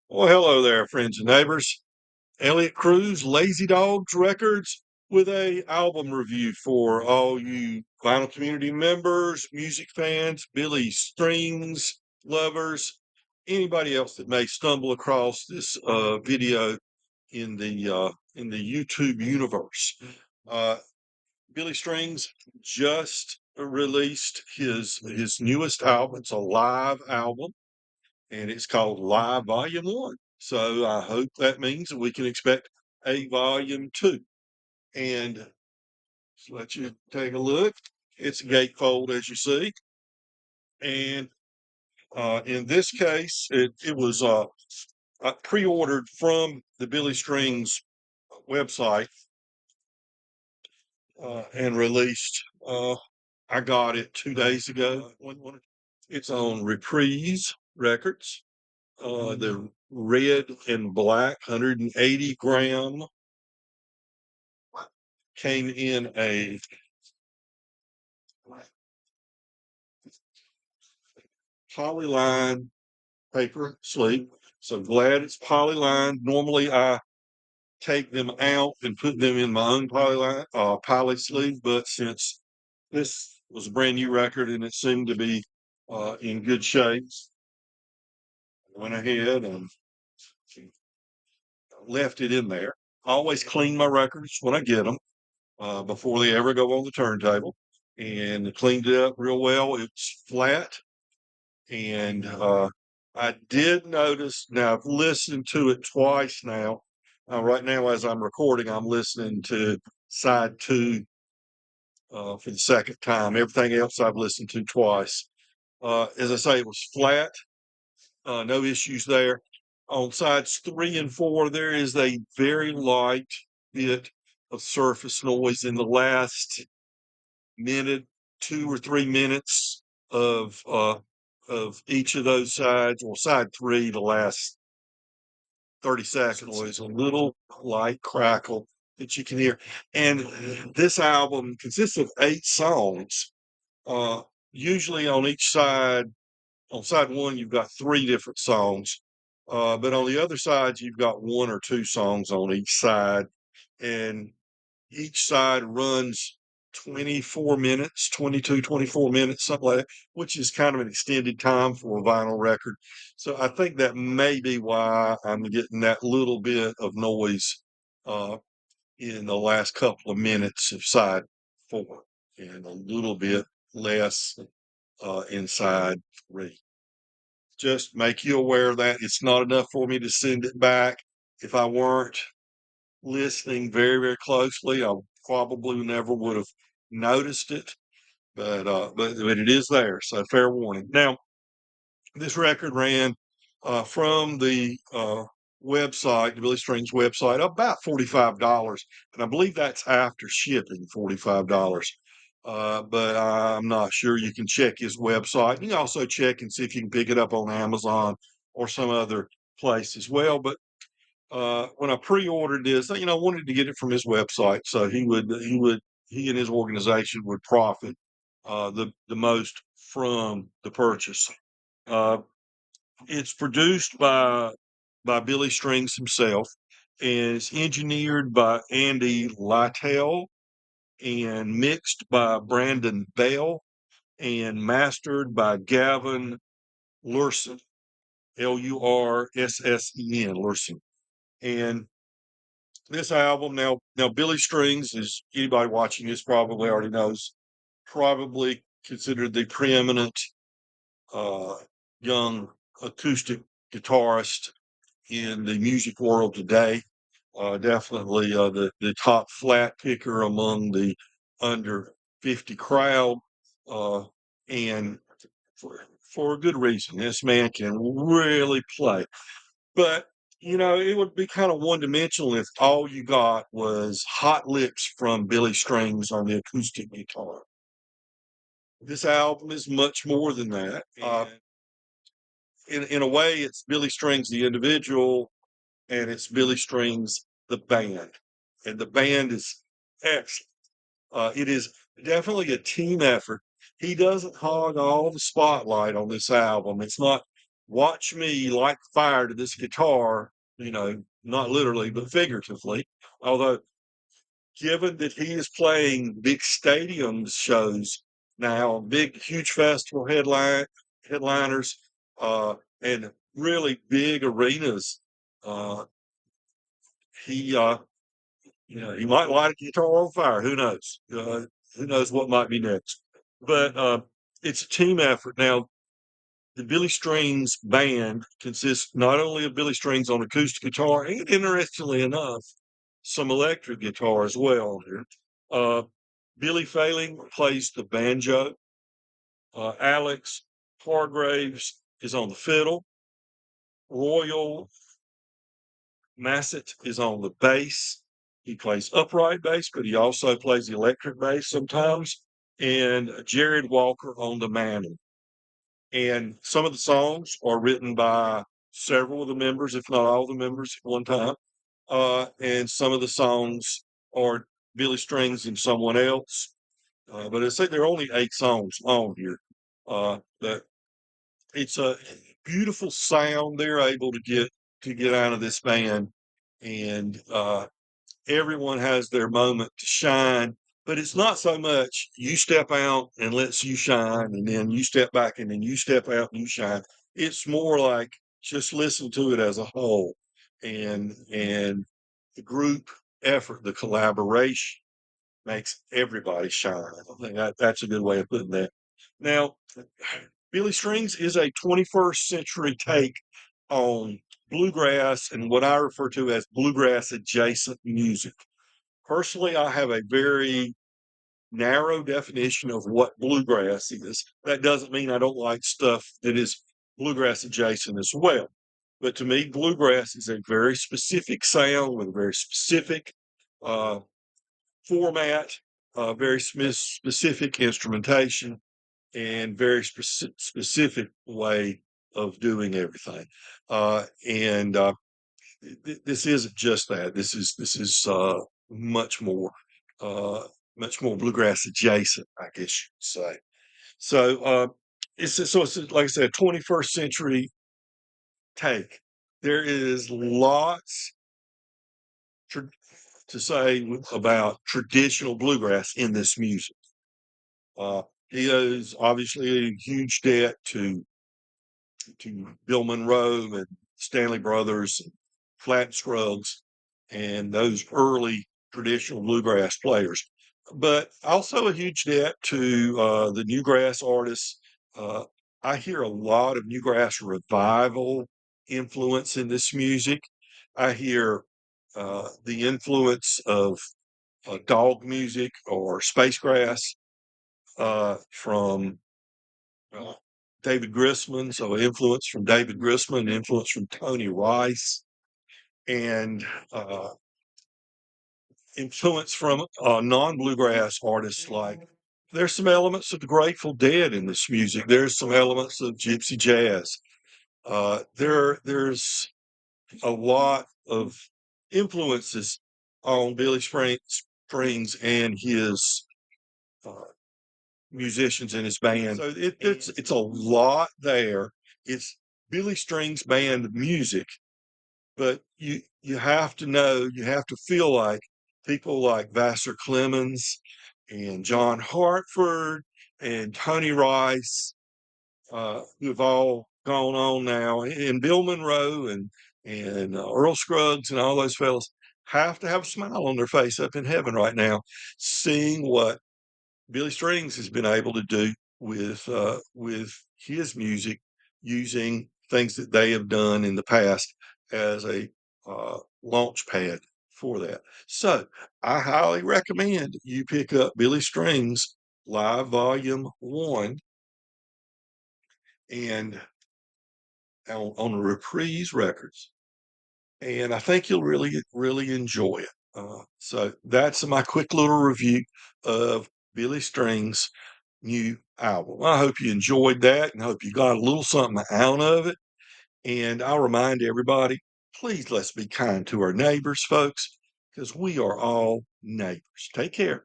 Well, hello there, friends and neighbors. Elliot Cruz, Lazy Dogs Records, with a album review for all you vinyl community members, music fans, Billy Strings lovers, anybody else that may stumble across this video in the YouTube universe. Uh, Billy Strings just released his newest album. It's a live album and it's called Live Volume 1. So I hope that means that we can expect a Volume 2. And just let you take a look. It's a gatefold, as you see. And in this case, it was pre-ordered from the Billy Strings website and released. I got it 2 days ago. It's on Reprise Records. The red and black 180 gram came in a polyline paper sleeve. So glad it's polylined. Normally I take them out and put them in my own poly sleeve, but since this was a brand new record and it seemed to be in good shape, I went ahead and left it in there. I always clean my records when I get them before they ever go on the turntable, and cleaned it up real well. It's flat, and I did notice. Now I've listened to it twice now. Right now, as I'm recording, I'm listening to side two for the second time. Everything else I've listened to twice. As I say, it was flat. No issues there. On sides 3 and 4, there is a very light bit of surface noise in the last minute, 2 or 3 minutes of each of those sides. Well, side three, the last 30 seconds, is a little light crackle that you can hear. And this album consists of 8 songs. Uh, Usually on each side, on side one, you've got 3 different songs. But on the other sides, you've got 1 or 2 songs on each side. And each side runs 24 minutes, 22, 24 minutes, something like that, which is kind of an extended time for a vinyl record. So I think that may be why I'm getting that little bit of noise uh, in the last couple of minutes of side four and a little bit less inside three. Just make you aware of that. It's not enough for me to send it back. If I weren't listening very, very closely, I probably never would have noticed it. But it is there, so fair warning. Now, this record ran from the website, the Billy Strings website, about $45, and I believe that's after shipping, $45. But I'm not sure. You can check his website. You can also check and see if you can pick it up on Amazon or some other place as well. But when I pre-ordered this, I wanted to get it from his website, so he and his organization would profit the most from the purchase. Uh, it's produced by Billy Strings himself, and it's engineered by Andy Lytle and mixed by Brandon Bell and mastered by Gavin Lursen, Lurssen, Lursen. And this album now Billy Strings, is anybody watching this probably already knows, probably considered the preeminent uh, young acoustic guitarist in the music world today. Definitely the top flat picker among the under 50 crowd, uh, and for a good reason. This man can really play. But it would be kind of one dimensional if all you got was hot licks from Billy Strings on the acoustic guitar. This album is much more than that. In a way, it's Billy Strings the individual, and it's Billy Strings the band, and the band is excellent. It is definitely a team effort. He doesn't hog all the spotlight on this album. It's not watch me light fire to this guitar, not literally, but figuratively. Although, given that he is playing big stadium shows now, big, huge festival headliners, uh, and really big arenas, uh, he, he might light a guitar on fire. Who knows? Who knows what might be next? But it's a team effort. Now, the Billy Strings band consists not only of Billy Strings on acoustic guitar, and interestingly enough, some electric guitar as well here. Uh, Billy Failing plays the banjo. Alex Hargraves is on the fiddle. Royal Massett is on the bass. He plays upright bass, but he also plays the electric bass sometimes. And Jared Walker on the mandolin. And some of the songs are written by several of the members, if not all the members at one time. And some of the songs are Billy Strings and someone else. But I say there are only 8 songs on here. But it's a beautiful sound they're able to get out of this band, and everyone has their moment to shine. But it's not so much you step out and lets you shine, and then you step back, and then you step out and you shine. It's more like just listen to it as a whole, and the group effort, the collaboration makes everybody shine. I think that's a good way of putting that. Now, Billy Strings is a 21st century take on bluegrass and what I refer to as bluegrass adjacent music. Personally, I have a very narrow definition of what bluegrass is. That doesn't mean I don't like stuff that is bluegrass adjacent as well. But to me, bluegrass is a very specific sound with a very specific uh, format, very specific instrumentation, and very specific way of doing everything. And this isn't just that. This is much more, uh, much more bluegrass adjacent, I guess you could say. So it's like I said, 21st century take. There is lots to, to say about traditional bluegrass in this music. He owes obviously a huge debt to Bill Monroe and Stanley Brothers and Flat Scruggs and those early traditional bluegrass players, but also a huge debt to the newgrass artists. Uh, I hear a lot of newgrass revival influence in this music. I hear the influence of Dawg music or spacegrass from uh, David Grisman, so influence from David Grisman, influence from Tony Rice, and influence from non-bluegrass artists like there's some elements of the Grateful Dead in this music. There's some elements of gypsy jazz. There's a lot of influences on Billy Springs and his uh, musicians in his band. So it's a lot there. It's Billy Strings band music, but you have to know, you have to feel like people like Vassar Clemens and John Hartford and Tony Rice, who've all gone on now, and Bill Monroe and Earl Scruggs and all those fellas have to have a smile on their face up in heaven right now, seeing what Billy Strings has been able to do with his music, using things that they have done in the past as a launch pad for that. So I highly recommend you pick up Billy Strings Live Volume 1 and on Reprise Records. And I think you'll really enjoy it. So that's my quick little review of Billy Strings' new album. I hope you enjoyed that and hope you got a little something out of it. And I'll remind everybody, please let's be kind to our neighbors, folks, because we are all neighbors. Take care.